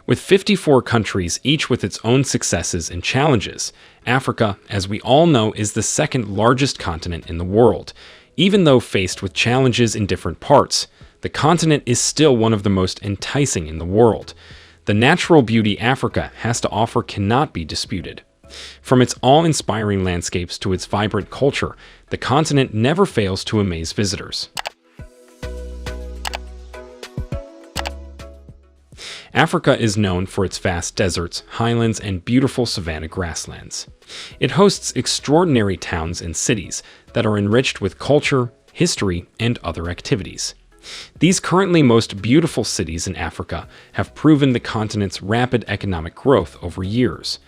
With 54 countries, each with its own successes and challenges, Africa, as we all know, is the second largest continent in the world. Even though faced with challenges in different parts, the continent is still one of the most enticing in the world. The natural beauty Africa has to offer cannot be disputed. From its awe-inspiring landscapes to its vibrant culture, the continent never fails to amaze visitors. Africa is known for its vast deserts, highlands, and beautiful savanna grasslands. It hosts extraordinary towns and cities that are enriched with culture, history, and other activities. These currently most beautiful cities in Africa have proven the continent's rapid economic growth over years.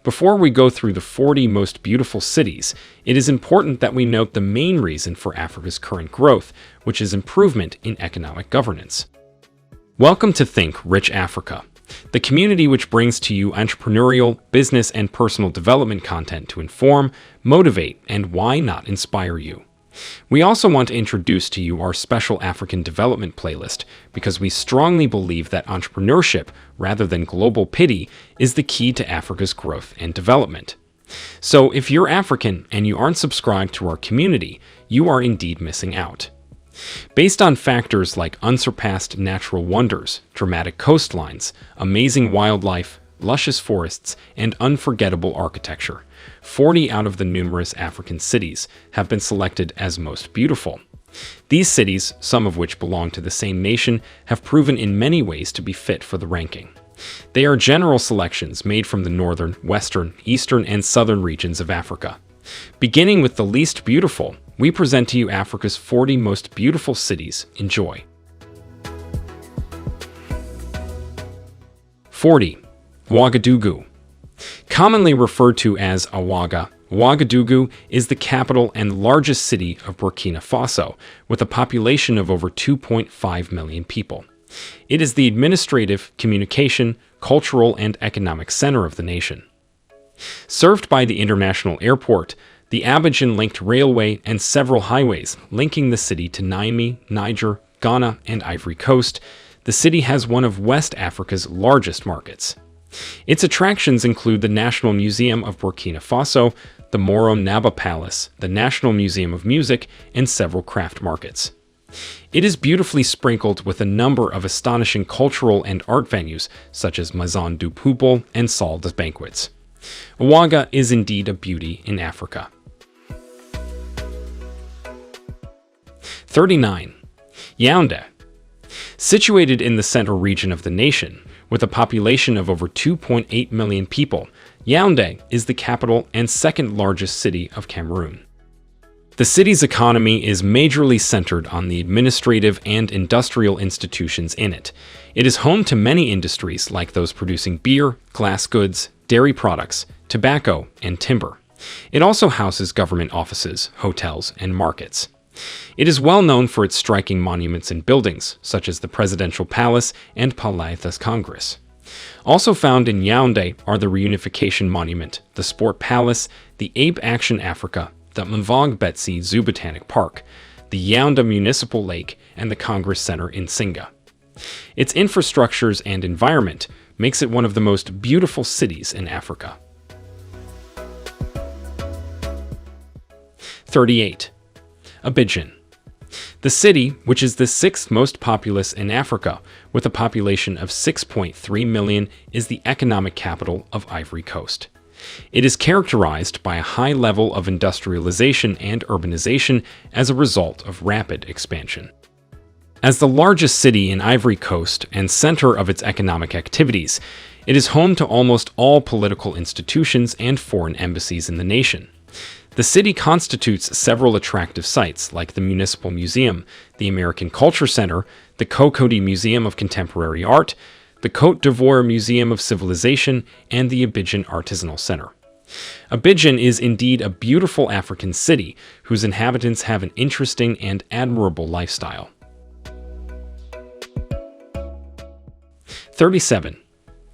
Before we go through the 40 most beautiful cities, it is important that we note the main reason for Africa's current growth, which is improvement in economic governance. Welcome to Think Rich Africa, the community which brings to you entrepreneurial, business, and personal development content to inform, motivate, and why not inspire you. We also want to introduce to you our special African development playlist because we strongly believe that entrepreneurship, rather than global pity, is the key to Africa's growth and development. So if you're African and you aren't subscribed to our community, you are indeed missing out. Based on factors like unsurpassed natural wonders, dramatic coastlines, amazing wildlife, luscious forests, and unforgettable architecture, 40 out of the numerous African cities have been selected as most beautiful. These cities, some of which belong to the same nation, have proven in many ways to be fit for the ranking. They are general selections made from the northern, western, eastern, and southern regions of Africa. Beginning with the least beautiful, we present to you Africa's 40 most beautiful cities. Enjoy. 40. Ouagadougou. Commonly referred to as Ouaga, Ouagadougou is the capital and largest city of Burkina Faso, with a population of over 2.5 million people. It is the administrative, communication, cultural, and economic center of the nation. Served by the international airport, the Abidjan-linked railway, and several highways linking the city to Niamey, Niger, Ghana, and Ivory Coast, the city has one of West Africa's largest markets. Its attractions include the National Museum of Burkina Faso, the Moro Naba Palace, the National Museum of Music, and several craft markets. It is beautifully sprinkled with a number of astonishing cultural and art venues, such as Maison du Peuple and Salle des Banquets. Ouaga is indeed a beauty in Africa. 39. Yaoundé. Situated in the central region of the nation, with a population of over 2.8 million people, Yaoundé is the capital and second largest city of Cameroon. The city's economy is majorly centered on the administrative and industrial institutions in it. It is home to many industries like those producing beer, glass goods, dairy products, tobacco, and timber. It also houses government offices, hotels, and markets. It is well known for its striking monuments and buildings, such as the Presidential Palace and Palais des Congrès. Also found in Yaoundé are the Reunification Monument, the Sport Palace, the Ape Action Africa, the Mvong Betsi Zoo Botanic Park, the Yaoundé Municipal Lake, and the Congress Center in Singa. Its infrastructures and environment makes it one of the most beautiful cities in Africa. 38. Abidjan. The city, which is the sixth most populous in Africa, with a population of 6.3 million, is the economic capital of Ivory Coast. It is characterized by a high level of industrialization and urbanization as a result of rapid expansion. As the largest city in Ivory Coast and center of its economic activities, it is home to almost all political institutions and foreign embassies in the nation. The city constitutes several attractive sites like the Municipal Museum, the American Culture Center, the Cocody Museum of Contemporary Art, the Côte d'Ivoire Museum of Civilization, and the Abidjan Artisanal Center. Abidjan is indeed a beautiful African city whose inhabitants have an interesting and admirable lifestyle. 37.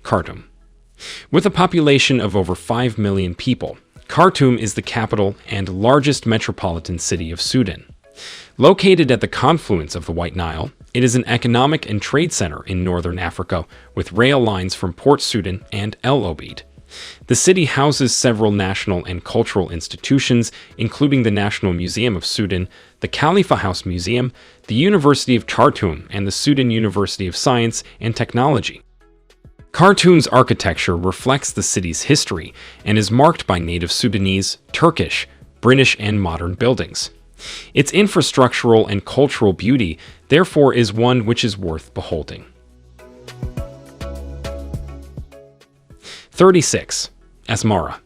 Khartoum. With a population of over 5 million people, Khartoum is the capital and largest metropolitan city of Sudan. Located at the confluence of the White Nile, it is an economic and trade center in northern Africa, with rail lines from Port Sudan and El Obeid. The city houses several national and cultural institutions, including the National Museum of Sudan, the Khalifa House Museum, the University of Khartoum, and the Sudan University of Science and Technology. Khartoum's architecture reflects the city's history and is marked by native Sudanese, Turkish, British, and modern buildings. Its infrastructural and cultural beauty, therefore, is one which is worth beholding. 36. Asmara.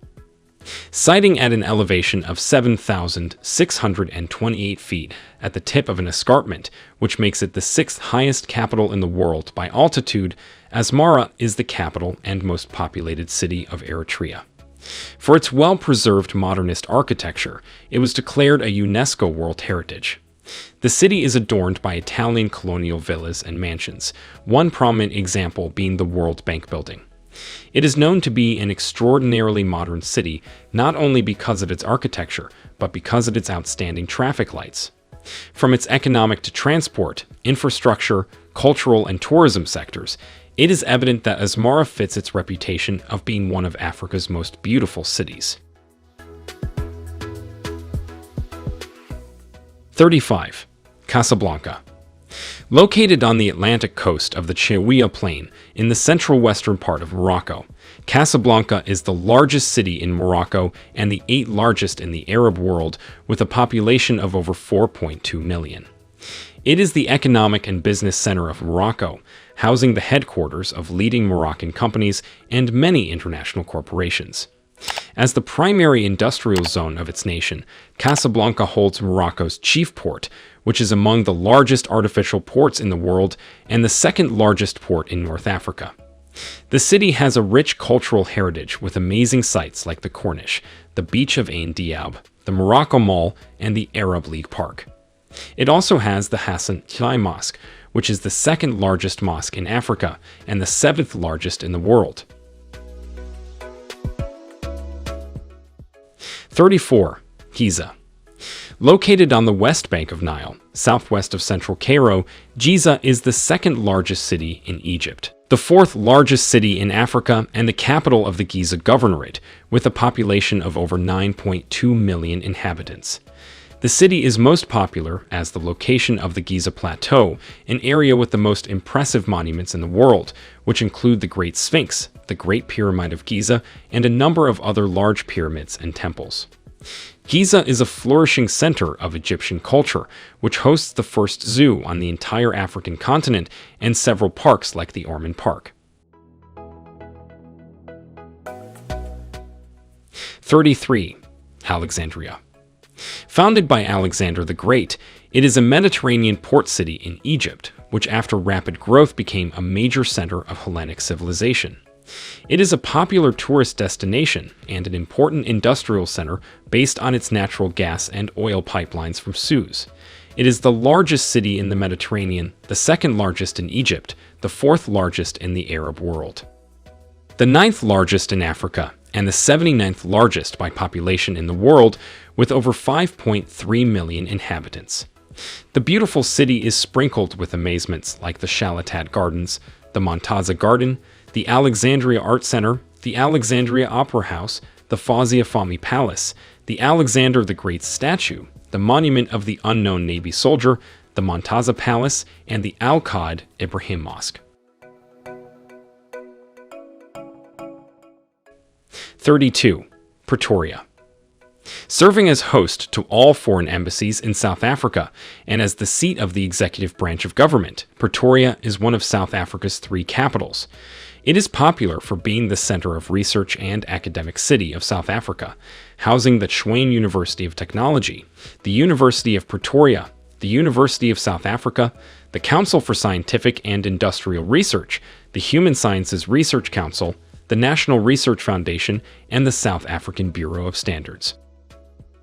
Siting at an elevation of 7,628 feet at the tip of an escarpment, which makes it the sixth highest capital in the world by altitude, Asmara is the capital and most populated city of Eritrea. For its well-preserved modernist architecture, it was declared a UNESCO World Heritage. The city is adorned by Italian colonial villas and mansions, one prominent example being the World Bank Building. It is known to be an extraordinarily modern city, not only because of its architecture, but because of its outstanding traffic lights. From its economic to transport, infrastructure, cultural, and tourism sectors, it is evident that Asmara fits its reputation of being one of Africa's most beautiful cities. 35. Casablanca. Located on the Atlantic coast of the Chaouia Plain in the central western part of Morocco, Casablanca is the largest city in Morocco and the 8th largest in the Arab world, with a population of over 4.2 million. It is the economic and business center of Morocco, housing the headquarters of leading Moroccan companies and many international corporations. As the primary industrial zone of its nation, Casablanca holds Morocco's chief port, which is among the largest artificial ports in the world and the second largest port in North Africa. The city has a rich cultural heritage with amazing sites like the Corniche, the beach of Ain Diab, the Morocco Mall, and the Arab League Park. It also has the Hassan II Mosque, which is the second largest mosque in Africa and the 7th largest in the world. 34. Giza. Located on the west bank of Nile, southwest of central Cairo, Giza is the second largest city in Egypt, the 4th largest city in Africa, and the capital of the Giza Governorate, with a population of over 9.2 million inhabitants. The city is most popular as the location of the Giza Plateau, an area with the most impressive monuments in the world, which include the Great Sphinx, the Great Pyramid of Giza, and a number of other large pyramids and temples. Giza is a flourishing center of Egyptian culture, which hosts the first zoo on the entire African continent and several parks like the Orman Park. 33. Alexandria. Founded by Alexander the Great, it is a Mediterranean port city in Egypt, which after rapid growth became a major center of Hellenic civilization. It is a popular tourist destination and an important industrial center based on its natural gas and oil pipelines from Suez. It is the largest city in the Mediterranean, the second largest in Egypt, the 4th largest in the Arab world, the 9th largest in Africa, and the 79th largest by population in the world, with over 5.3 million inhabitants. The beautiful city is sprinkled with amazements like the Shalatat Gardens, the Montaza Garden, the Alexandria Art Center, the Alexandria Opera House, the Fawzia Fahmy Palace, the Alexander the Great statue, the monument of the unknown Navy soldier, the Montaza Palace, and the Al-Qad Ibrahim Mosque. 32. Pretoria. Serving as host to all foreign embassies in South Africa and as the seat of the executive branch of government, Pretoria is one of South Africa's 3 capitals. It is popular for being the center of research and academic city of South Africa, housing the Tshwane University of Technology, the University of Pretoria, the University of South Africa, the Council for Scientific and Industrial Research, the Human Sciences Research Council, the National Research Foundation, and the South African Bureau of Standards.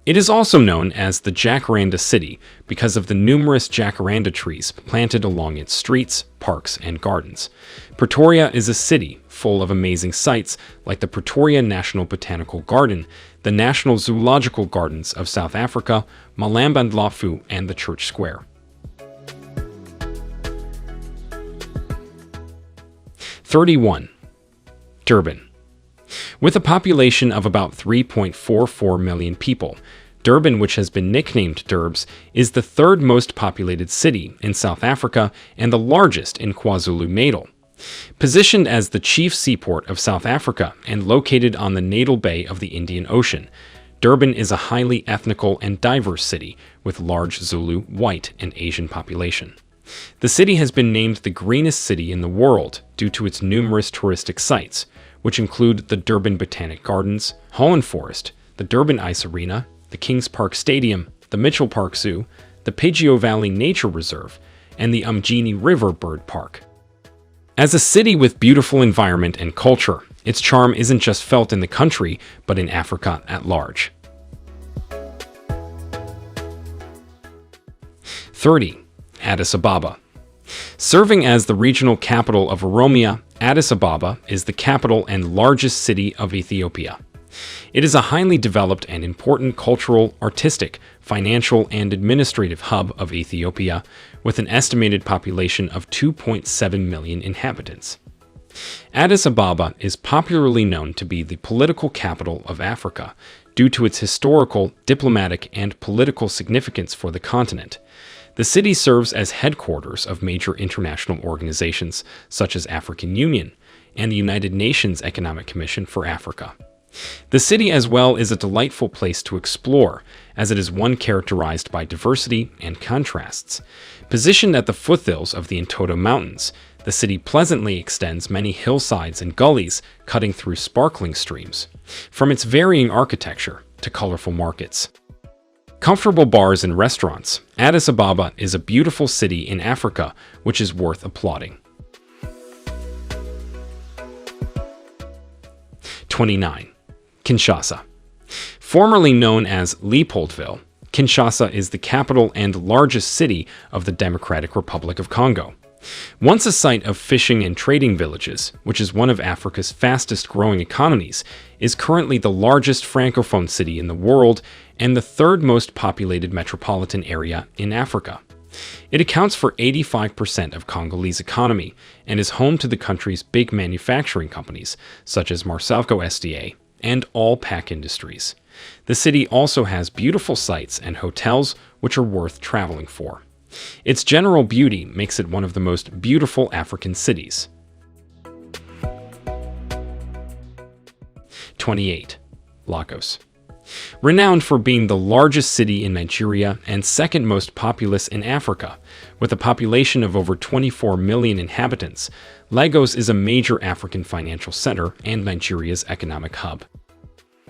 It is also known as the Jacaranda City because of the numerous jacaranda trees planted along its streets, parks, and gardens. Pretoria is a city full of amazing sights like the Pretoria National Botanical Garden, the National Zoological Gardens of South Africa, Malambandlafu, and the Church Square. 31. Durban. With a population of about 3.44 million people, Durban, which has been nicknamed Durbs, is the third most populated city in South Africa and the largest in KwaZulu-Natal. Positioned as the chief seaport of South Africa and located on the Natal Bay of the Indian Ocean, Durban is a highly ethnical and diverse city with large Zulu, white, and Asian population. The city has been named the greenest city in the world due to its numerous touristic sites, which include the Durban Botanic Gardens, Holland Forest, the Durban Ice Arena, the Kings Park Stadium, the Mitchell Park Zoo, the Pigeon Valley Nature Reserve, and the Umgeni River Bird Park. As a city with beautiful environment and culture, its charm isn't just felt in the country, but in Africa at large. 30. Addis Ababa. Serving as the regional capital of Oromia, Addis Ababa is the capital and largest city of Ethiopia. It is a highly developed and important cultural, artistic, financial, and administrative hub of Ethiopia, with an estimated population of 2.7 million inhabitants. Addis Ababa is popularly known to be the political capital of Africa due to its historical, diplomatic, and political significance for the continent. The city serves as headquarters of major international organizations such as African Union and the United Nations Economic Commission for Africa. The city as well is a delightful place to explore, as it is one characterized by diversity and contrasts. Positioned at the foothills of the Entoto Mountains, the city pleasantly extends many hillsides and gullies cutting through sparkling streams, from its varying architecture to colorful markets. Comfortable bars and restaurants, Addis Ababa is a beautiful city in Africa which is worth applauding. 29. Kinshasa. Formerly known as Leopoldville, Kinshasa is the capital and largest city of the Democratic Republic of Congo. Once a site of fishing and trading villages, which is one of Africa's fastest-growing economies, is currently the largest francophone city in the world and the third most populated metropolitan area in Africa. It accounts for 85% of Congolese economy and is home to the country's big manufacturing companies, such as Marsalco SDA and All Pack Industries. The city also has beautiful sites and hotels which are worth traveling for. Its general beauty makes it one of the most beautiful African cities. 28. Lagos. Renowned for being the largest city in Nigeria and second most populous in Africa, with a population of over 24 million inhabitants, Lagos is a major African financial center and Nigeria's economic hub.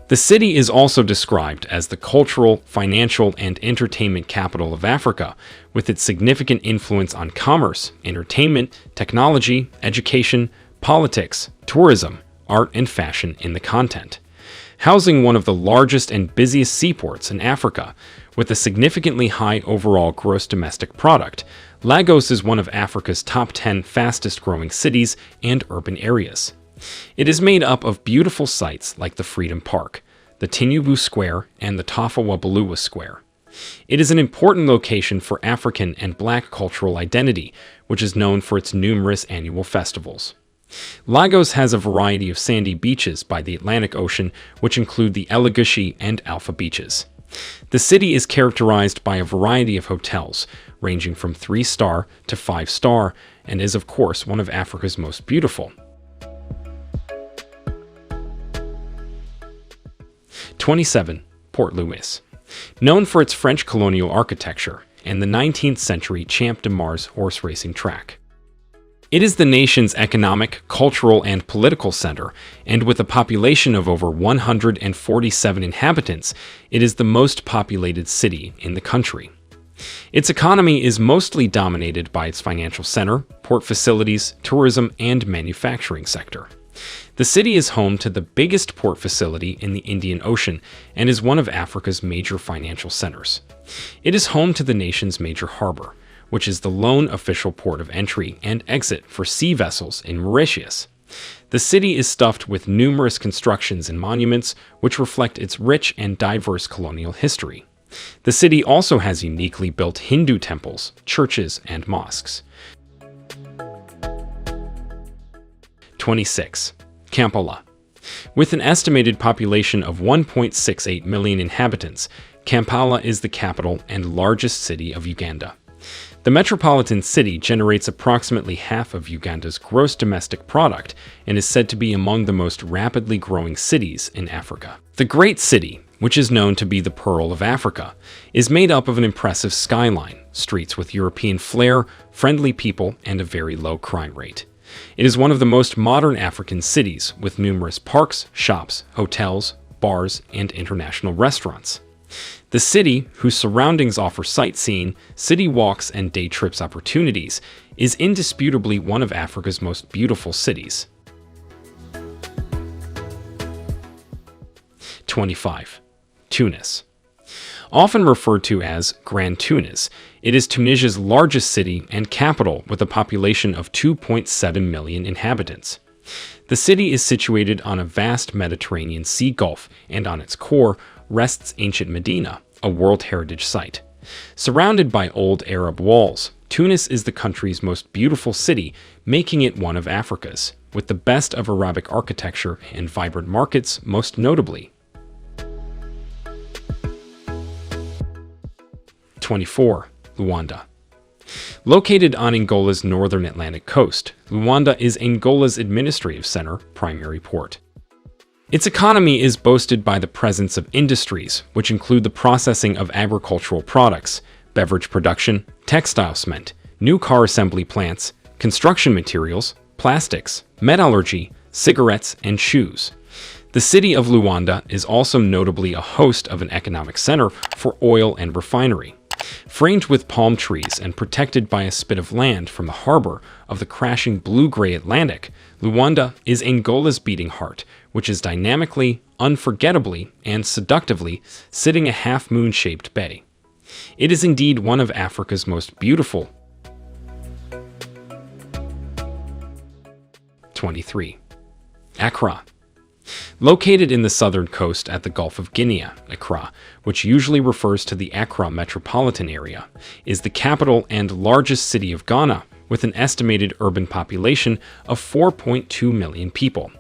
The city is also described as the cultural, financial, and entertainment capital of Africa, with its significant influence on commerce, entertainment, technology, education, politics, tourism, art, and fashion in the continent. Housing one of the largest and busiest seaports in Africa, with a significantly high overall gross domestic product, Lagos is one of Africa's top 10 fastest-growing cities and urban areas. It is made up of beautiful sites like the Freedom Park, the Tinubu Square, and the Tafawa Balewa Square. It is an important location for African and Black cultural identity, which is known for its numerous annual festivals. Lagos has a variety of sandy beaches by the Atlantic Ocean, which include the Elegushi and Alpha beaches. The city is characterized by a variety of hotels, ranging from 3-star to 5-star, and is of course one of Africa's most beautiful. 27. Port Louis. Known for its French colonial architecture and the 19th century Champ de Mars horse racing track. It is the nation's economic, cultural, and political center, and with a population of over 147 inhabitants, it is the most populated city in the country. Its economy is mostly dominated by its financial center, port facilities, tourism, and manufacturing sector. The city is home to the biggest port facility in the Indian Ocean and is one of Africa's major financial centers. It is home to the nation's major harbor, which is the lone official port of entry and exit for sea vessels in Mauritius. The city is stuffed with numerous constructions and monuments which reflect its rich and diverse colonial history. The city also has uniquely built Hindu temples, churches, and mosques. 26. Kampala. With an estimated population of 1.68 million inhabitants, Kampala is the capital and largest city of Uganda. The metropolitan city generates approximately half of Uganda's gross domestic product and is said to be among the most rapidly growing cities in Africa. The Great City, which is known to be the Pearl of Africa, is made up of an impressive skyline, streets with European flair, friendly people, and a very low crime rate. It is one of the most modern African cities, with numerous parks, shops, hotels, bars, and international restaurants. The city, whose surroundings offer sightseeing, city walks, and day trips opportunities, is indisputably one of Africa's most beautiful cities. 25. Tunis. Often referred to as Grand Tunis, it is Tunisia's largest city and capital with a population of 2.7 million inhabitants. The city is situated on a vast Mediterranean Sea Gulf, and on its core rests ancient Medina, a World Heritage Site. Surrounded by old Arab walls, Tunis is the country's most beautiful city, making it one of Africa's, with the best of Arabic architecture and vibrant markets most notably. 24. Luanda. Located on Angola's northern Atlantic coast, Luanda is Angola's administrative center, primary port. Its economy is boasted by the presence of industries, which include the processing of agricultural products, beverage production, textile cement, new car assembly plants, construction materials, plastics, metallurgy, cigarettes, and shoes. The city of Luanda is also notably a host of an economic center for oil and refinery. Framed with palm trees and protected by a spit of land from the harbor of the crashing blue-gray Atlantic, Luanda is Angola's beating heart, which is dynamically, unforgettably, and seductively sitting a half-moon-shaped bay. It is indeed one of Africa's most beautiful. 23. Accra. Located in the southern coast at the Gulf of Guinea, Accra, which usually refers to the Accra metropolitan area, is the capital and largest city of Ghana, with an estimated urban population of 4.2 million people.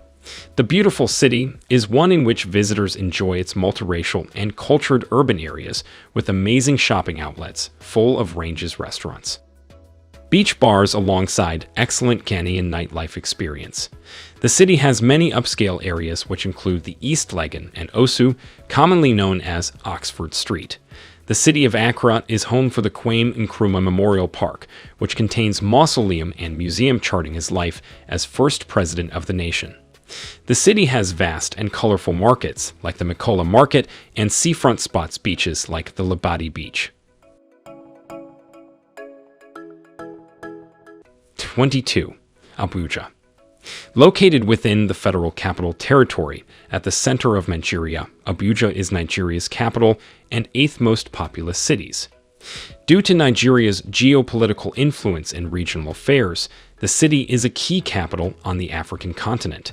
The beautiful city is one in which visitors enjoy its multiracial and cultured urban areas with amazing shopping outlets full of ranges restaurants. Beach bars alongside excellent Ghanaian nightlife experience. The city has many upscale areas which include the East Legon and Osu, commonly known as Oxford Street. The city of Accra is home for the Kwame Nkrumah Memorial Park, which contains mausoleum and museum charting his life as first president of the nation. The city has vast and colorful markets like the Makola Market and seafront spots beaches like the Labadi Beach. 22. Abuja. Located within the Federal Capital Territory, at the center of Nigeria, Abuja is Nigeria's capital and eighth most populous cities. Due to Nigeria's geopolitical influence in regional affairs, the city is a key capital on the African continent.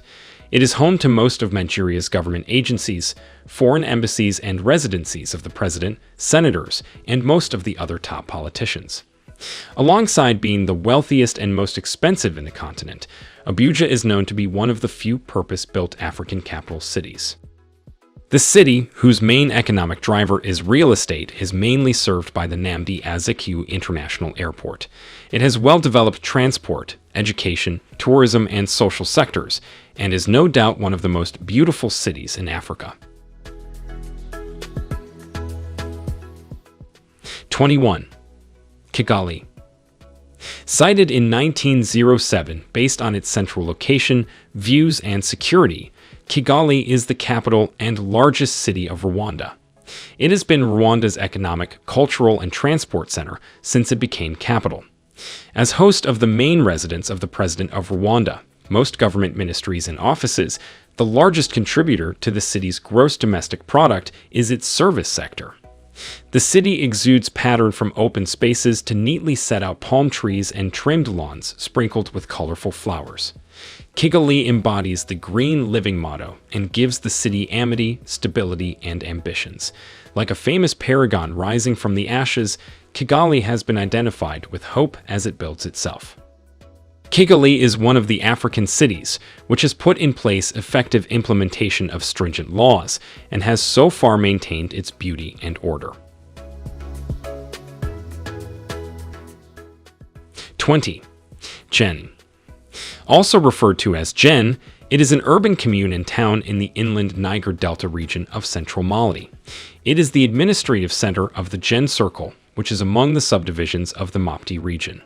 It is home to most of Nigeria's government agencies, foreign embassies and residencies of the president, senators, and most of the other top politicians. Alongside being the wealthiest and most expensive in the continent, Abuja is known to be one of the few purpose-built African capital cities. The city, whose main economic driver is real estate, is mainly served by the Nnamdi Azikiwe International Airport. It has well-developed transport, education, tourism, and social sectors, and is no doubt one of the most beautiful cities in Africa. 21. Kigali. Cited in 1907 based on its central location, views, and security, Kigali is the capital and largest city of Rwanda. It has been Rwanda's economic, cultural, and transport center since it became capital. As host of the main residence of the President of Rwanda, most government ministries and offices, the largest contributor to the city's gross domestic product is its service sector. The city exudes pattern from open spaces to neatly set out palm trees and trimmed lawns sprinkled with colorful flowers. Kigali embodies the green living motto and gives the city amity, stability, and ambitions. Like a famous paragon rising from the ashes, Kigali has been identified with hope as it builds itself. Kigali is one of the African cities which has put in place effective implementation of stringent laws and has so far maintained its beauty and order. 20. Djenné. Also referred to as Djenné, it is an urban commune and town in the inland Niger Delta region of central Mali. It is the administrative center of the Djenné Circle, which is among the subdivisions of the Mopti region.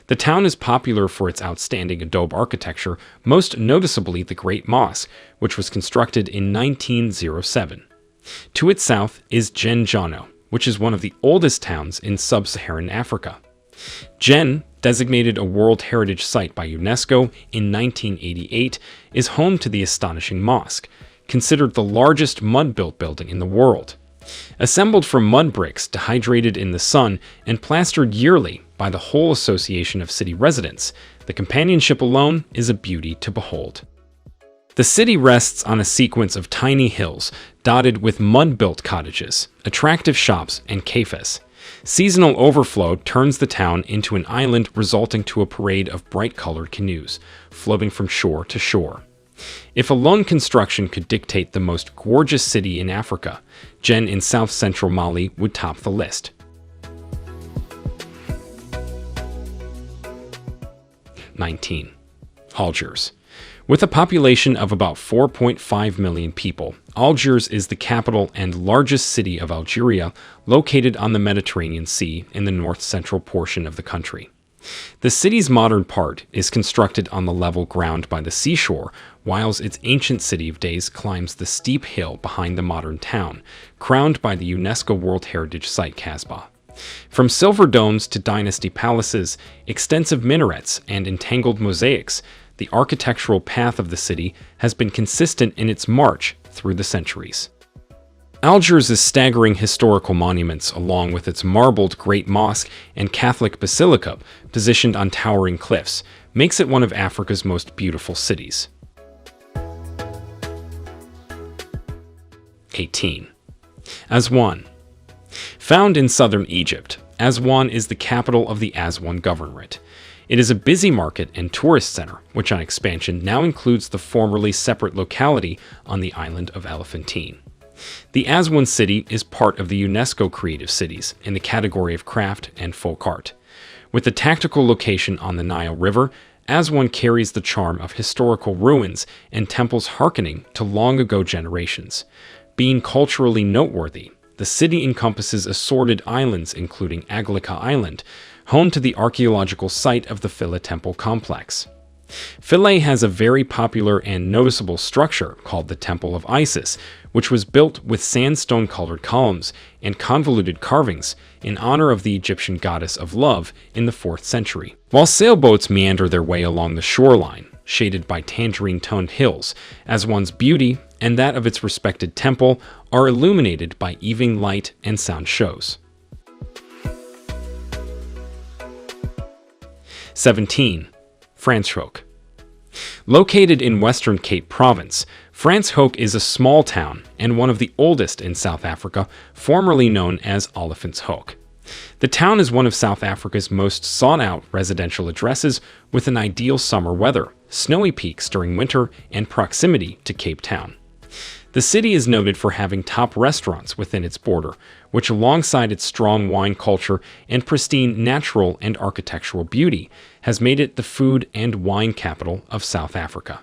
The town is popular for its outstanding adobe architecture, most noticeably the Great Mosque, which was constructed in 1907. To its south is Djenné, which is one of the oldest towns in sub-Saharan Africa. Djenné, designated a World Heritage Site by UNESCO in 1988, is home to the astonishing mosque, considered the largest mud-built building in the world. Assembled from mud bricks dehydrated in the sun and plastered yearly by the whole association of city residents, the companionship alone is a beauty to behold. The city rests on a sequence of tiny hills dotted with mud-built cottages, attractive shops, and cafes. Seasonal overflow turns the town into an island, resulting to a parade of bright-colored canoes, floating from shore to shore. If alone construction could dictate the most gorgeous city in Africa, Djenné in south-central Mali would top the list. 19. Algiers. With a population of about 4.5 million people, Algiers is the capital and largest city of Algeria, located on the Mediterranean Sea in the north-central portion of the country. The city's modern part is constructed on the level ground by the seashore, whilst its ancient city of days climbs the steep hill behind the modern town, crowned by the UNESCO World Heritage Site Casbah. From silver domes to dynasty palaces, extensive minarets, and entangled mosaics, the architectural path of the city has been consistent in its march through the centuries. Algiers' staggering historical monuments, along with its marbled Great Mosque and Catholic Basilica positioned on towering cliffs, makes it one of Africa's most beautiful cities. 18. Aswan. Found in southern Egypt, Aswan is the capital of the Aswan Governorate. It is a busy market and tourist center, which on expansion now includes the formerly separate locality on the island of Elephantine. The Aswan city is part of the UNESCO Creative Cities in the category of craft and folk art. With the tactical location on the Nile River, Aswan carries the charm of historical ruins and temples hearkening to long-ago generations. Being culturally noteworthy, the city encompasses assorted islands including Aglika Island, home to the archaeological site of the Philae Temple complex. Philae has a very popular and noticeable structure called the Temple of Isis, which was built with sandstone-colored columns and convoluted carvings in honor of the Egyptian goddess of love in the 4th century. While sailboats meander their way along the shoreline, shaded by tangerine-toned hills, Aswan's beauty and that of its respected temple are illuminated by evening light and sound shows. 17. Franschhoek. Located in Western Cape Province, Franschhoek is a small town and one of the oldest in South Africa, formerly known as Olifantshoek. The town is one of South Africa's most sought-out residential addresses with an ideal summer weather, snowy peaks during winter, and proximity to Cape Town. The city is noted for having top restaurants within its border, which alongside its strong wine culture and pristine natural and architectural beauty, has made it the food and wine capital of South Africa.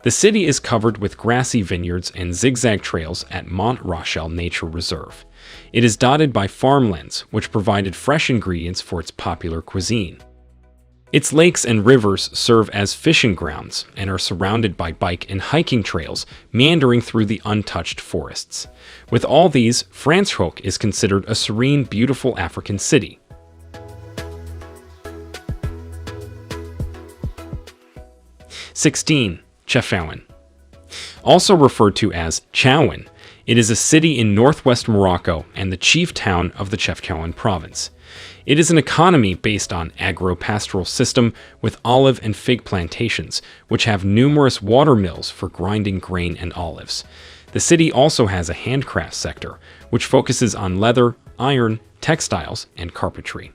The city is covered with grassy vineyards and zigzag trails at Mont Rochelle Nature Reserve. It is dotted by farmlands, which provided fresh ingredients for its popular cuisine. Its lakes and rivers serve as fishing grounds and are surrounded by bike and hiking trails meandering through the untouched forests. With all these, Franschhoek is considered a serene, beautiful African city. 16. Chefchaouen. Also referred to as Chaouen, it is a city in northwest Morocco and the chief town of the Chefchaouen province. It is an economy based on agro-pastoral system with olive and fig plantations, which have numerous water mills for grinding grain and olives. The city also has a handcraft sector, which focuses on leather, iron, textiles, and carpentry.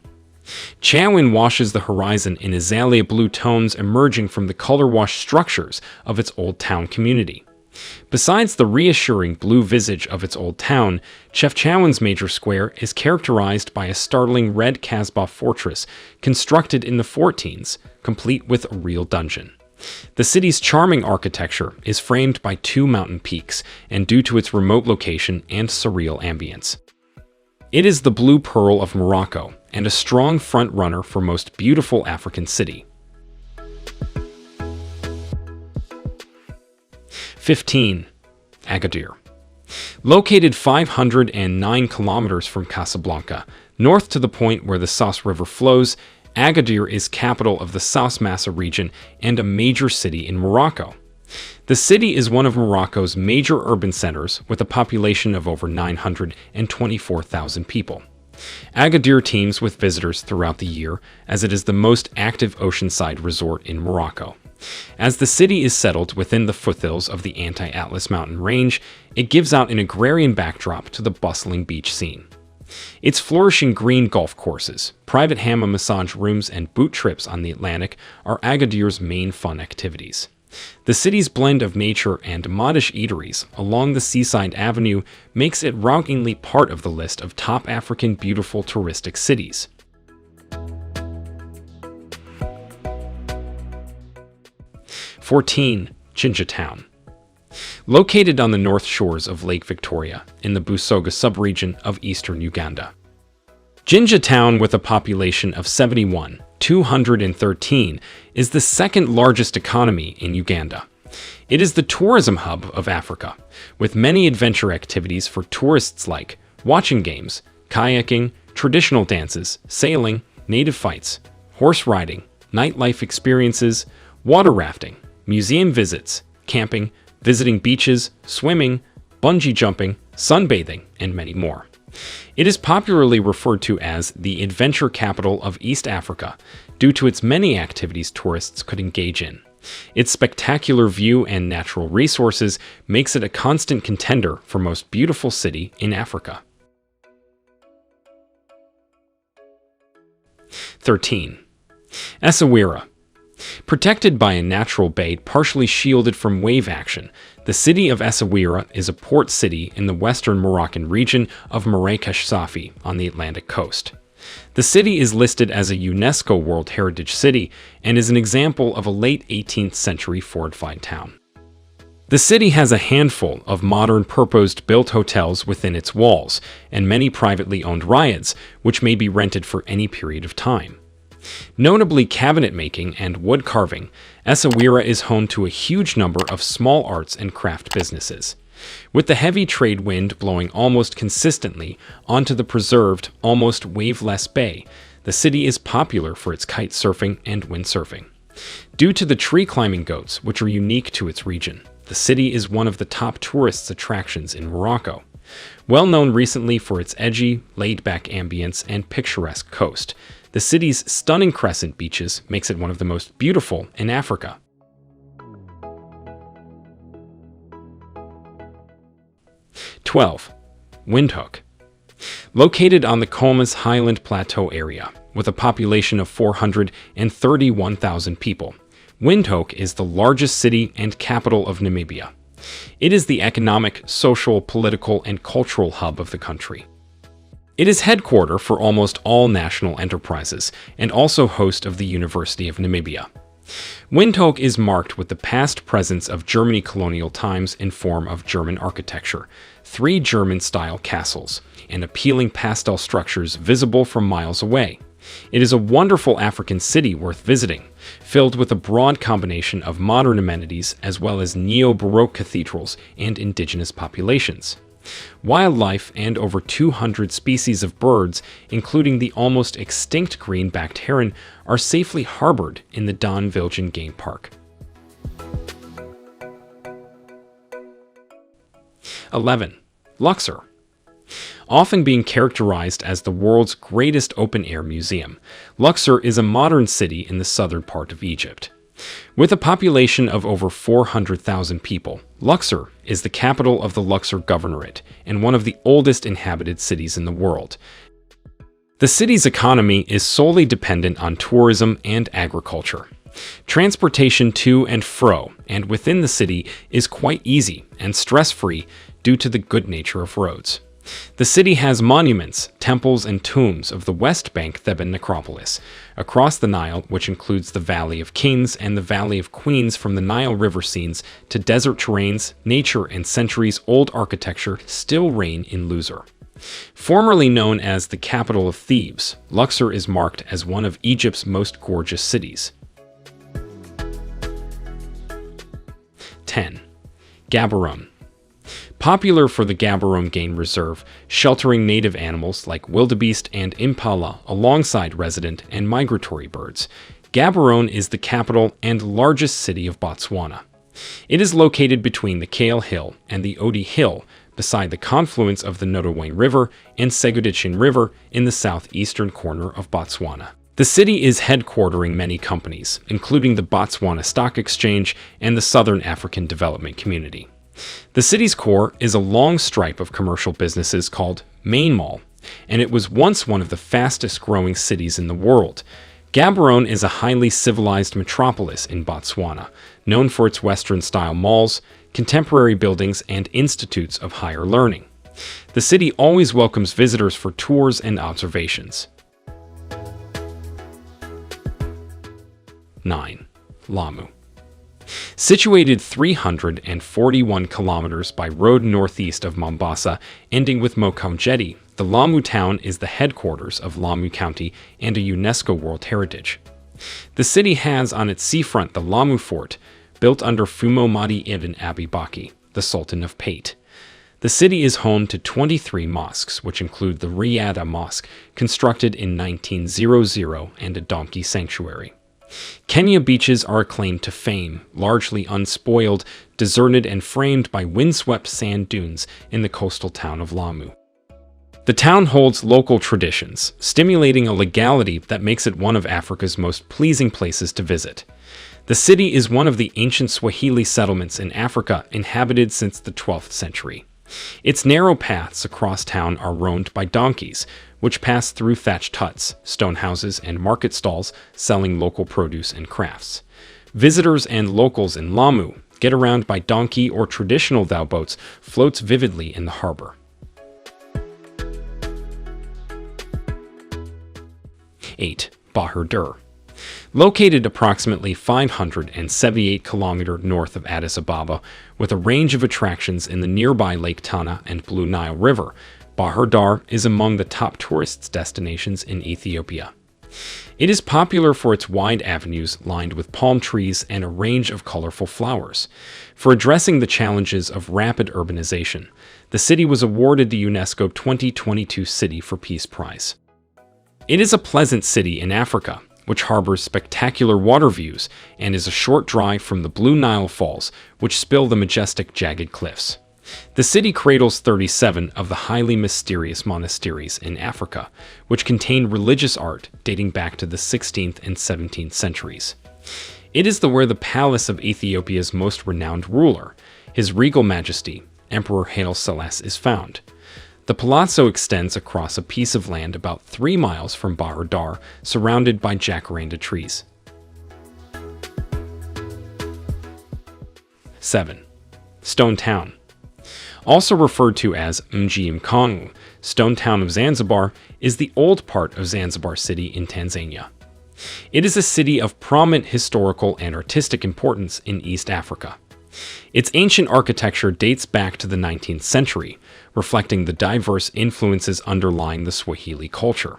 Chaouen washes the horizon in azalea blue tones emerging from the color-washed structures of its old town community. Besides the reassuring blue visage of its old town, Chefchaouen's major square is characterized by a startling red Casbah fortress constructed in the 14s, complete with a real dungeon. The city's charming architecture is framed by two mountain peaks, and due to its remote location and surreal ambience. It is the blue pearl of Morocco, and a strong front-runner for most beautiful African city. 15. Agadir. Located 509 kilometers from Casablanca, north to the point where the Souss River flows, Agadir is capital of the Souss Massa region and a major city in Morocco. The city is one of Morocco's major urban centers with a population of over 924,000 people. Agadir teems with visitors throughout the year, as it is the most active oceanside resort in Morocco. As the city is settled within the foothills of the Anti-Atlas mountain range, it gives out an agrarian backdrop to the bustling beach scene. Its flourishing green golf courses, private hammock massage rooms, and boat trips on the Atlantic are Agadir's main fun activities. The city's blend of nature and modish eateries along the seaside avenue makes it rankingly part of the list of top African beautiful touristic cities. 14. Jinja Town. Located on the north shores of Lake Victoria in the Busoga subregion of eastern Uganda. Jinja Town, with a population of 71,213, is the second largest economy in Uganda. It is the tourism hub of Africa, with many adventure activities for tourists like watching games, kayaking, traditional dances, sailing, native fights, horse riding, nightlife experiences, water rafting, museum visits, camping, visiting beaches, swimming, bungee jumping, sunbathing, and many more. It is popularly referred to as the adventure capital of East Africa due to its many activities tourists could engage in. Its spectacular view and natural resources makes it a constant contender for most beautiful city in Africa. 13. Essaouira. Protected by a natural bay partially shielded from wave action, the city of Essaouira is a port city in the western Moroccan region of Marrakech Safi on the Atlantic coast. The city is listed as a UNESCO World Heritage City and is an example of a late 18th century fortified town. The city has a handful of modern purpose-built hotels within its walls and many privately owned riads, which may be rented for any period of time. Notably cabinet making and wood carving, Essaouira is home to a huge number of small arts and craft businesses. With the heavy trade wind blowing almost consistently onto the preserved, almost waveless bay, the city is popular for its kite surfing and windsurfing. Due to the tree climbing goats, which are unique to its region, the city is one of the top tourist attractions in Morocco. Well known recently for its edgy, laid-back ambience and picturesque coast, the city's stunning crescent beaches makes it one of the most beautiful in Africa. 12. Windhoek. Located on the Comas Highland Plateau area, with a population of 431,000 people, Windhoek is the largest city and capital of Namibia. It is the economic, social, political, and cultural hub of the country. It is headquarters for almost all national enterprises and also host of the University of Namibia. Windhoek is marked with the past presence of Germany colonial times in form of German architecture, 3 German-style castles, and appealing pastel structures visible from miles away. It is a wonderful African city worth visiting, filled with a broad combination of modern amenities as well as neo-Baroque cathedrals and indigenous populations. Wildlife and over 200 species of birds, including the almost extinct green-backed heron, are safely harbored in the Don Vilgen Game Park. 11. Luxor. Often being characterized as the world's greatest open-air museum, Luxor is a modern city in the southern part of Egypt. With a population of over 400,000 people, Luxor is the capital of the Luxor Governorate and one of the oldest inhabited cities in the world. The city's economy is solely dependent on tourism and agriculture. Transportation to and fro and within the city is quite easy and stress-free due to the good nature of roads. The city has monuments, temples, and tombs of the West Bank Theban necropolis across the Nile, which includes the Valley of Kings and the Valley of Queens. From the Nile River scenes to desert terrains, nature and centuries-old architecture still reign in Luxor. Formerly known as the capital of Thebes, Luxor is marked as one of Egypt's most gorgeous cities. 10. Gaborone. Popular for the Gaborone Game Reserve, sheltering native animals like wildebeest and impala alongside resident and migratory birds, Gaborone is the capital and largest city of Botswana. It is located between the Kale Hill and the Odi Hill, beside the confluence of the Nodawayne River and Segudichin River in the southeastern corner of Botswana. The city is headquartering many companies, including the Botswana Stock Exchange and the Southern African Development Community. The city's core is a long stripe of commercial businesses called Main Mall, and it was once one of the fastest-growing cities in the world. Gaborone is a highly civilized metropolis in Botswana, known for its Western-style malls, contemporary buildings, and institutes of higher learning. The city always welcomes visitors for tours and observations. 9. Lamu. Situated 341 kilometers by road northeast of Mombasa, ending with Mokowe Jetty, the Lamu town is the headquarters of Lamu County and a UNESCO World Heritage. The city has on its seafront the Lamu Fort, built under Fumo Madi Ibn Abi Baki, the Sultan of Pate. The city is home to 23 mosques, which include the Riyadh Mosque, constructed in 1900, and a donkey sanctuary. Kenya beaches are acclaimed to fame, largely unspoiled, deserted and framed by windswept sand dunes in the coastal town of Lamu. The town holds local traditions, stimulating a legality that makes it one of Africa's most pleasing places to visit. The city is one of the ancient Swahili settlements in Africa, inhabited since the 12th century. Its narrow paths across town are roamed by donkeys, which pass through thatched huts, stone houses, and market stalls selling local produce and crafts. Visitors and locals in Lamu get around by donkey or traditional dhow boats floats vividly in the harbor. 8. Bahir Dar. Located approximately 578 km north of Addis Ababa, with a range of attractions in the nearby Lake Tana and Blue Nile River, Bahir Dar is among the top tourist destinations in Ethiopia. It is popular for its wide avenues lined with palm trees and a range of colorful flowers. For addressing the challenges of rapid urbanization, the city was awarded the UNESCO 2022 City for Peace Prize. It is a pleasant city in Africa, which harbors spectacular water views and is a short drive from the Blue Nile Falls, which spill the majestic jagged cliffs. The city cradles 37 of the highly mysterious monasteries in Africa, which contain religious art dating back to the 16th and 17th centuries. It is where the palace of Ethiopia's most renowned ruler, His Regal Majesty, Emperor Haile Selassie, is found. The palazzo extends across a piece of land about 3 miles from Bahir Dar, surrounded by jacaranda trees. 7. Stone Town. Also referred to as Mji Mkongwe, Stone Town of Zanzibar is the old part of Zanzibar City in Tanzania. It is a city of prominent historical and artistic importance in East Africa. Its ancient architecture dates back to the 19th century, reflecting the diverse influences underlying the Swahili culture.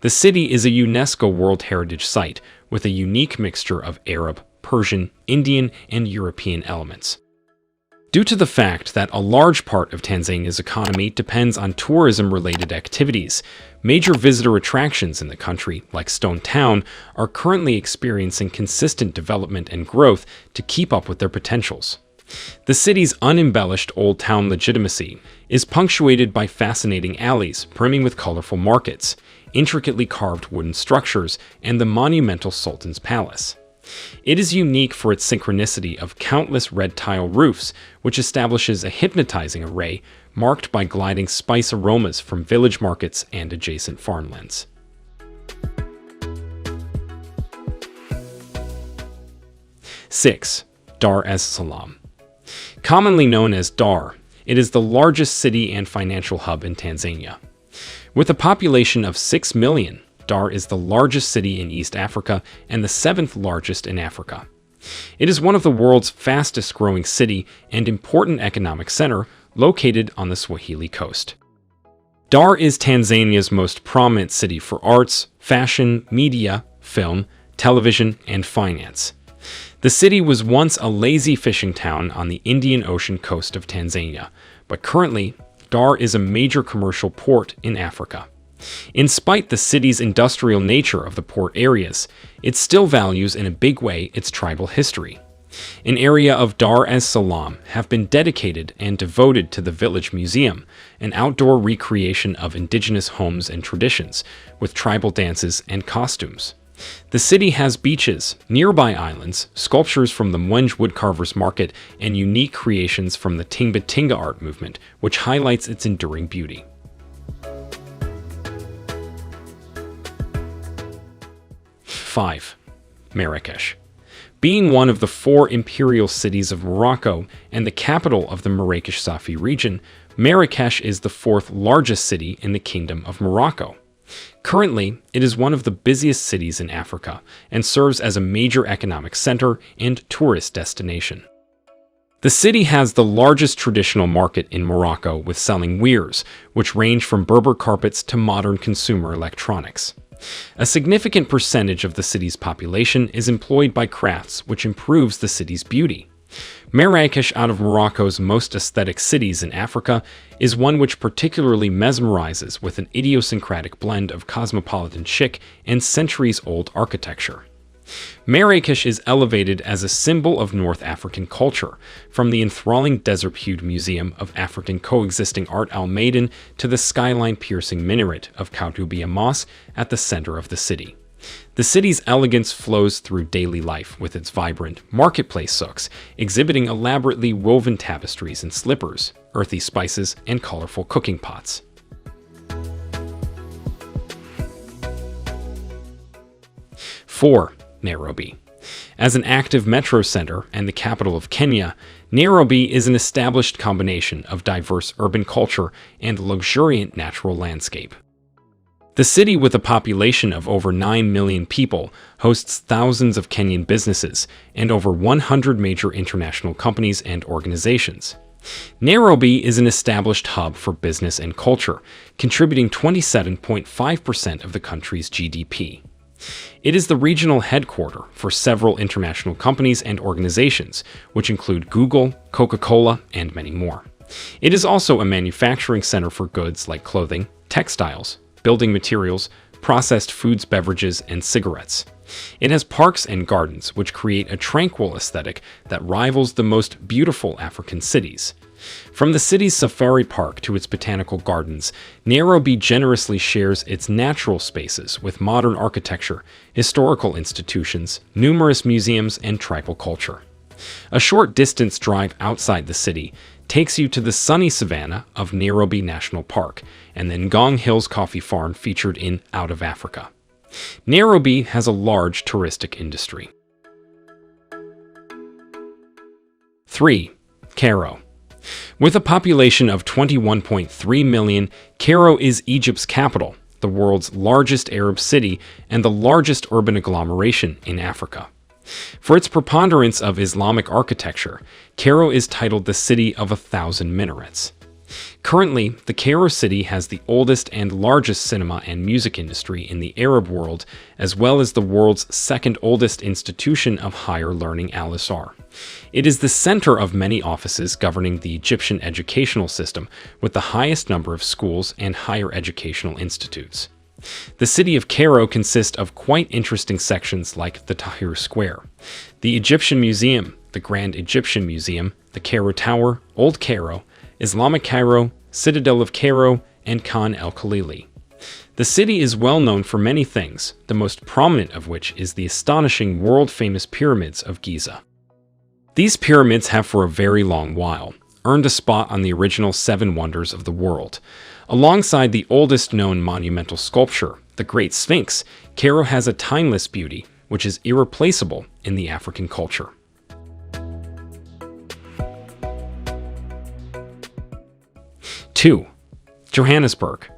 The city is a UNESCO World Heritage Site with a unique mixture of Arab, Persian, Indian, and European elements. Due to the fact that a large part of Tanzania's economy depends on tourism-related activities, major visitor attractions in the country, like Stone Town, are currently experiencing consistent development and growth to keep up with their potentials. The city's unembellished old town legitimacy is punctuated by fascinating alleys brimming with colorful markets, intricately carved wooden structures, and the monumental Sultan's Palace. It is unique for its synchronicity of countless red tile roofs, which establishes a hypnotizing array marked by gliding spice aromas from village markets and adjacent farmlands. Six, Dar es Salaam. Commonly known as Dar, it is the largest city and financial hub in Tanzania. With a population of 6 million, Dar is the largest city in East Africa and the 7th largest in Africa. It is one of the world's fastest growing city and important economic center located on the Swahili coast. Dar is Tanzania's most prominent city for arts, fashion, media, film, television, and finance. The city was once a lazy fishing town on the Indian Ocean coast of Tanzania, but currently, Dar is a major commercial port in Africa. In spite the city's industrial nature of the port areas, it still values in a big way its tribal history. An area of Dar es Salaam have been dedicated and devoted to the Village Museum, an outdoor recreation of indigenous homes and traditions, with tribal dances and costumes. The city has beaches, nearby islands, sculptures from the Mwenj woodcarvers market, and unique creations from the Tinga Tinga art movement, which highlights its enduring beauty. Five, Marrakesh. Being one of the 4 imperial cities of Morocco and the capital of the Marrakesh Safi region, Marrakesh is the 4th largest city in the Kingdom of Morocco. Currently, it is one of the busiest cities in Africa and serves as a major economic center and tourist destination. The city has the largest traditional market in Morocco, with selling wares, which range from Berber carpets to modern consumer electronics. A significant percentage of the city's population is employed by crafts, which improves the city's beauty. Marrakesh, out of Morocco's most aesthetic cities in Africa, is one which particularly mesmerizes with an idiosyncratic blend of cosmopolitan chic and centuries-old architecture. Marrakesh is elevated as a symbol of North African culture, from the enthralling desert-hued Museum of African Coexisting Art Al Maiden to the skyline-piercing minaret of Koutoubia Mosque at the center of the city. The city's elegance flows through daily life with its vibrant marketplace souks, exhibiting elaborately woven tapestries and slippers, earthy spices, and colorful cooking pots. 4. Nairobi. As an active metro center and the capital of Kenya, Nairobi is an established combination of diverse urban culture and luxuriant natural landscape. The city, with a population of over 9 million people, hosts thousands of Kenyan businesses and over 100 major international companies and organizations. Nairobi is an established hub for business and culture, contributing 27.5% of the country's GDP. It is the regional headquarters for several international companies and organizations, which include Google, Coca-Cola, and many more. It is also a manufacturing center for goods like clothing, textiles, building materials, processed foods, beverages, and cigarettes. It has parks and gardens which create a tranquil aesthetic that rivals the most beautiful African cities. From the city's safari park to its botanical gardens, Nairobi generously shares its natural spaces with modern architecture, historical institutions, numerous museums, and tribal culture. A short distance drive outside the city takes you to the sunny savanna of Nairobi National Park and the Ngong Hills Coffee Farm featured in Out of Africa. Nairobi has a large touristic industry. 3. Cairo. With a population of 21.3 million, Cairo is Egypt's capital, the world's largest Arab city, and the largest urban agglomeration in Africa. For its preponderance of Islamic architecture, Cairo is titled the City of 1,000 Minarets. Currently, the Cairo city has the oldest and largest cinema and music industry in the Arab world, as well as the world's second oldest institution of higher learning, Al Azhar. It is the center of many offices governing the Egyptian educational system, with the highest number of schools and higher educational institutes. The city of Cairo consists of quite interesting sections like the Tahrir Square, the Egyptian Museum, the Grand Egyptian Museum, the Cairo Tower, Old Cairo, Islamic Cairo, Citadel of Cairo, and Khan el-Khalili. The city is well known for many things, the most prominent of which is the astonishing world-famous pyramids of Giza. These pyramids have for a very long while earned a spot on the original 7 Wonders of the World. Alongside the oldest known monumental sculpture, the Great Sphinx, Cairo has a timeless beauty which is irreplaceable in the African culture. 2. Johannesburg.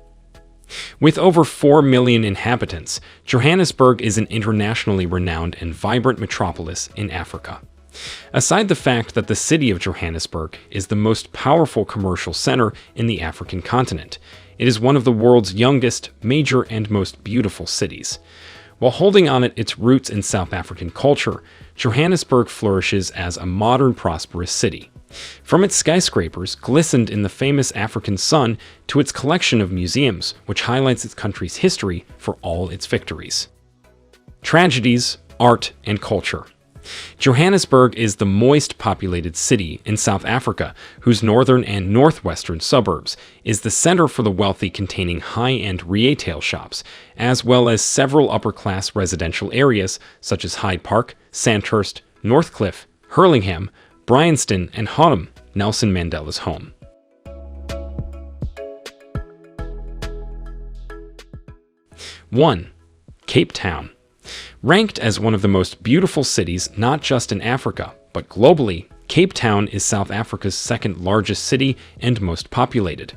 With over 4 million inhabitants, Johannesburg is an internationally renowned and vibrant metropolis in Africa. Aside the fact that the city of Johannesburg is the most powerful commercial center in the African continent, it is one of the world's youngest, major, and most beautiful cities. While holding on its roots in South African culture, Johannesburg flourishes as a modern, prosperous city. From its skyscrapers glistened in the famous African sun to its collection of museums, which highlights its country's history for all its victories. Tragedies, art, and culture. Johannesburg is the moist populated city in South Africa, whose northern and northwestern suburbs is the center for the wealthy, containing high-end retail shops, as well as several upper-class residential areas such as Hyde Park, Sandhurst, Northcliffe, Hurlingham, Bryanston, and Hodham, Nelson Mandela's home. 1. Cape Town. Ranked as one of the most beautiful cities not just in Africa, but globally, Cape Town is South Africa's second largest city and most populated.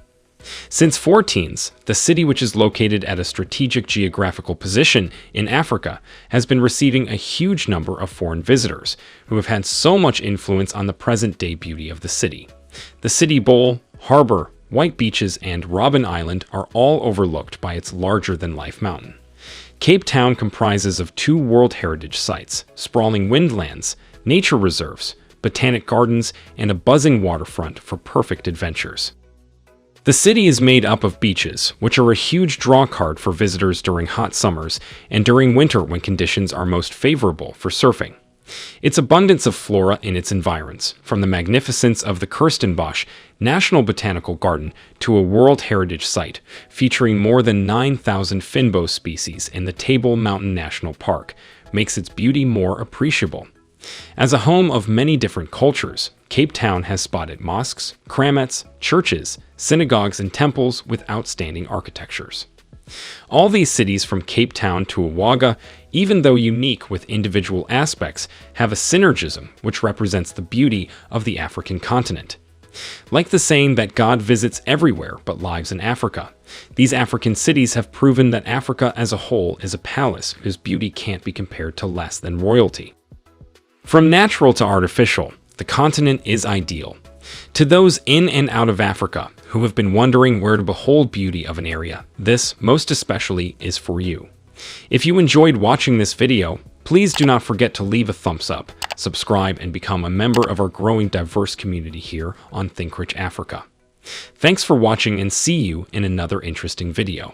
Since 14s, the city, which is located at a strategic geographical position in Africa, has been receiving a huge number of foreign visitors, who have had so much influence on the present-day beauty of the city. The city bowl, harbor, white beaches, and Robben Island are all overlooked by its larger-than-life mountain. Cape Town comprises of 2 World Heritage Sites, sprawling windlands, nature reserves, botanic gardens, and a buzzing waterfront for perfect adventures. The city is made up of beaches, which are a huge draw card for visitors during hot summers and during winter when conditions are most favorable for surfing. Its abundance of flora in its environs, from the magnificence of the Kirstenbosch National Botanical Garden to a World Heritage Site featuring more than 9,000 Finbo species in the Table Mountain National Park, makes its beauty more appreciable. As a home of many different cultures, Cape Town has spotted mosques, kramats, churches, synagogues, and temples with outstanding architectures. All these cities from Cape Town to Awaga, even though unique with individual aspects, have a synergism which represents the beauty of the African continent. Like the saying that God visits everywhere but lives in Africa, these African cities have proven that Africa as a whole is a palace whose beauty can't be compared to less than royalty. From natural to artificial, the continent is ideal. To those in and out of Africa who have been wondering where to behold beauty of an area, this, most especially, is for you. If you enjoyed watching this video, please do not forget to leave a thumbs up, subscribe, and become a member of our growing diverse community here on Think Rich Africa. Thanks for watching, and see you in another interesting video.